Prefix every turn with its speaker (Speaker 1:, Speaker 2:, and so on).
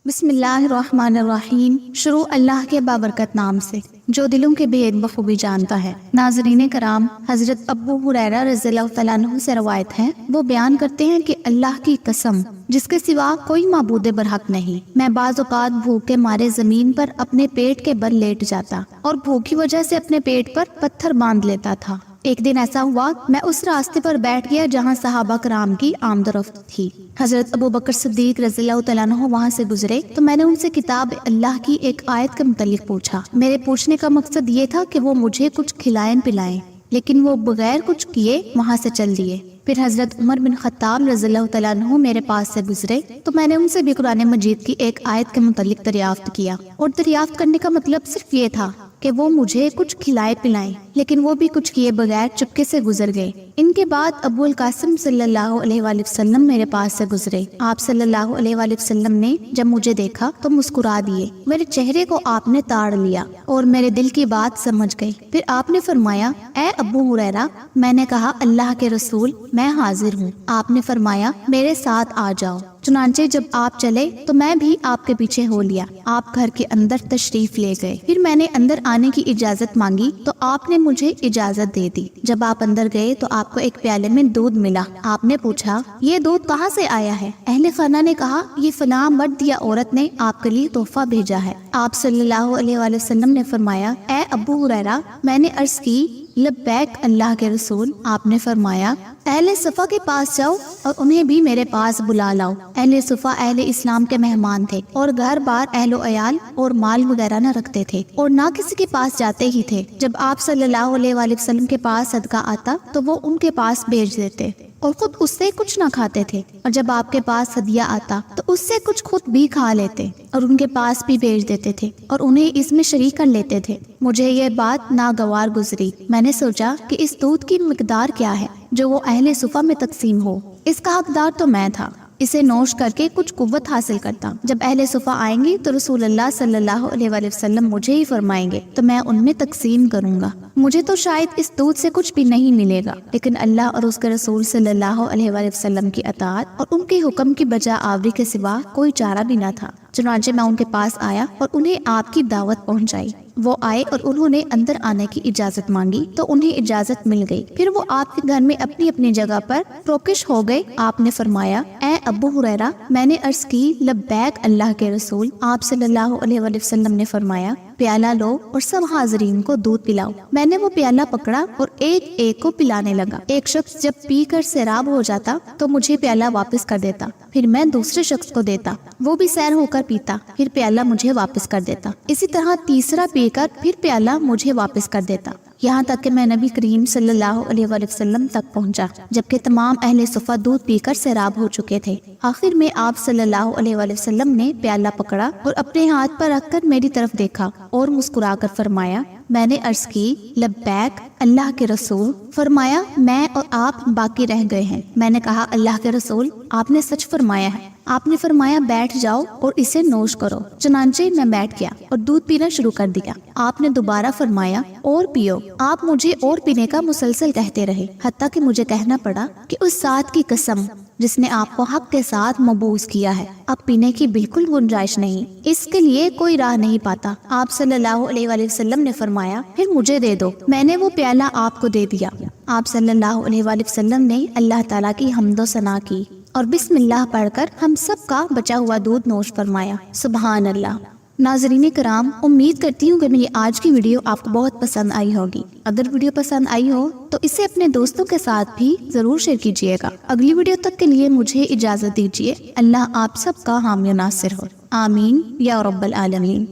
Speaker 1: بسم اللہ الرحمن الرحیم۔ شروع اللہ کے بابرکت نام سے جو دلوں کے بھید بخوبی جانتا ہے۔ ناظرین کرام، حضرت ابو ہریرہ رضی اللہ تعالیٰ عنہ سے روایت ہے، وہ بیان کرتے ہیں کہ اللہ کی قسم جس کے سوا کوئی معبود برحق نہیں، میں بعض اوقات بھوک کے مارے زمین پر اپنے پیٹ کے بل لیٹ جاتا اور بھوک کی وجہ سے اپنے پیٹ پر پتھر باندھ لیتا تھا۔ ایک دن ایسا ہوا، میں اس راستے پر بیٹھ گیا جہاں صحابہ کرام کی آمد و رفت تھی۔ حضرت ابو بکر صدیق رضی اللہ تعالیٰ عنہ وہاں سے گزرے تو میں نے ان سے کتاب اللہ کی ایک آیت کے متعلق پوچھا۔ میرے پوچھنے کا مقصد یہ تھا کہ وہ مجھے کچھ کھلائیں پلائیں، لیکن وہ بغیر کچھ کیے وہاں سے چل دیے۔ پھر حضرت عمر بن خطاب رضی اللہ تعالیٰ عنہ میرے پاس سے گزرے تو میں نے ان سے بھی قرآن مجید کی ایک آیت کے متعلق دریافت کیا، اور دریافت کرنے کا مطلب صرف یہ تھا کہ وہ مجھے کچھ کھلائے پلائیں، لیکن وہ بھی کچھ کیے بغیر چپکے سے گزر گئے۔ ان کے بعد ابو القاسم صلی اللہ علیہ وآلہ وسلم میرے پاس سے گزرے۔ آپ صلی اللہ علیہ وآلہ وسلم نے جب مجھے دیکھا تو مسکرا دیے، میرے چہرے کو آپ نے تاڑ لیا اور میرے دل کی بات سمجھ گئے۔ پھر آپ نے فرمایا، اے ابو ہریرہ، میں نے کہا اللہ کے رسول میں حاضر ہوں۔ آپ نے فرمایا میرے ساتھ آ جاؤ۔ چنانچہ جب آپ چلے تو میں بھی آپ کے پیچھے ہو لیا۔ آپ گھر کے اندر تشریف لے گئے۔ پھر میں نے اندر آنے کی اجازت مانگی تو آپ نے مجھے اجازت دے دی۔ جب آپ اندر گئے تو آپ کو ایک پیالے میں دودھ ملا۔ آپ نے پوچھا، یہ دودھ کہاں سے آیا ہے؟ اہل خانہ نے کہا، یہ فلاں مرد یا عورت نے آپ کے لیے تحفہ بھیجا ہے۔ آپ صلی اللہ علیہ وآلہ وسلم نے فرمایا، اے ابو ہریرہ، میں نے عرض کی، لبیک اللہ کے رسول۔ آپ نے فرمایا، اہل صفا کے پاس جاؤ اور انہیں بھی میرے پاس بلا لاؤ۔ اہل صفا اہل اسلام کے مہمان تھے اور گھر بار اہل و عیال اور مال وغیرہ نہ رکھتے تھے اور نہ کسی کے پاس جاتے ہی تھے۔ جب آپ صلی اللہ علیہ وآلہ وسلم کے پاس صدقہ آتا تو وہ ان کے پاس بھیج دیتے اور خود اس سے کچھ نہ کھاتے تھے، اور جب آپ کے پاس ہدیہ آتا تو اس سے کچھ خود بھی کھا لیتے اور ان کے پاس بھی بھیج دیتے تھے اور انہیں اس میں شریک کر لیتے تھے۔ مجھے یہ بات ناگوار گزری۔ میں نے سوچا کہ اس دودھ کی مقدار کیا ہے جو وہ اہل صفا میں تقسیم ہو۔ اس کا حقدار تو میں تھا، اسے نوش کر کے کچھ قوت حاصل کرتا۔ جب اہل صفا آئیں گے تو رسول اللہ صلی اللہ علیہ وآلہ وسلم مجھے ہی فرمائیں گے تو میں ان میں تقسیم کروں گا۔ مجھے تو شاید اس دودھ سے کچھ بھی نہیں ملے گا، لیکن اللہ اور اس کے رسول صلی اللہ علیہ وآلہ وسلم کی اطاعت اور ان کے حکم کی بجا آوری کے سوا کوئی چارہ بھی نہ تھا۔ چنانچہ میں ان کے پاس آیا اور انہیں آپ کی دعوت پہنچائی۔ وہ آئے اور انہوں نے اندر آنے کی اجازت مانگی تو انہیں اجازت مل گئی۔ پھر وہ آپ کے گھر میں اپنی اپنی جگہ پر پروکش ہو گئے۔ آپ نے فرمایا، اے ابو ہریرہ، میں نے عرض کی، لبیک اللہ کے رسول۔ آپ صلی اللہ علیہ وآلہ وسلم نے فرمایا، پیالہ لو اور سب حاضرین کو دودھ پلاؤ۔ میں نے وہ پیالہ پکڑا اور ایک ایک کو پلانے لگا۔ ایک شخص جب پی کر سیراب ہو جاتا تو مجھے پیالہ واپس کر دیتا، پھر میں دوسرے شخص کو دیتا، وہ بھی سیر ہو کر پیتا، پھر پیالہ مجھے واپس کر دیتا۔ اسی طرح تیسرا پی کر پھر پیالہ مجھے واپس کر دیتا، یہاں تک کہ میں نبی کریم صلی اللہ علیہ وآلہ وسلم تک پہنچا، جبکہ تمام اہل صفا دودھ پی کر سیراب ہو چکے تھے۔ آخر میں آپ صلی اللہ علیہ وآلہ وسلم نے پیالہ پکڑا اور اپنے ہاتھ پر رکھ کر میری طرف دیکھا اور مسکرا کر فرمایا، میں نے عرض کی، لبیک اللہ کے رسول۔ فرمایا، میں اور آپ باقی رہ گئے ہیں۔ میں نے کہا، اللہ کے رسول، آپ نے سچ فرمایا ہے۔ آپ نے فرمایا، بیٹھ جاؤ اور اسے نوش کرو۔ چنانچہ میں بیٹھ گیا اور دودھ پینا شروع کر دیا۔ آپ نے دوبارہ فرمایا، اور پیو۔ آپ مجھے اور پینے کا مسلسل کہتے رہے، حتیٰ کہ مجھے کہنا پڑا کہ اس ذات کی قسم جس نے آپ کو حق کے ساتھ مبعوث کیا ہے، اب پینے کی بالکل گنجائش نہیں، اس کے لیے کوئی راہ نہیں پاتا۔ آپ صلی اللہ علیہ وآلہ وسلم نے فرمایا، پھر مجھے دے دو۔ میں نے وہ پیالہ آپ کو دے دیا۔ آپ صلی اللہ علیہ وآلہ وسلم نے اللہ تعالیٰ کی حمد و ثنا کی اور بسم اللہ پڑھ کر ہم سب کا بچا ہوا دودھ نوش فرمایا۔ سبحان اللہ۔ ناظرین کرام، امید کرتی ہوں کہ میری آج کی ویڈیو آپ کو بہت پسند آئی ہوگی۔ اگر ویڈیو پسند آئی ہو تو اسے اپنے دوستوں کے ساتھ بھی ضرور شیئر کیجیے گا۔ اگلی ویڈیو تک کے لیے مجھے اجازت دیجیے۔ اللہ آپ سب کا حامی و ناصر ہو، آمین یا رب العالمین۔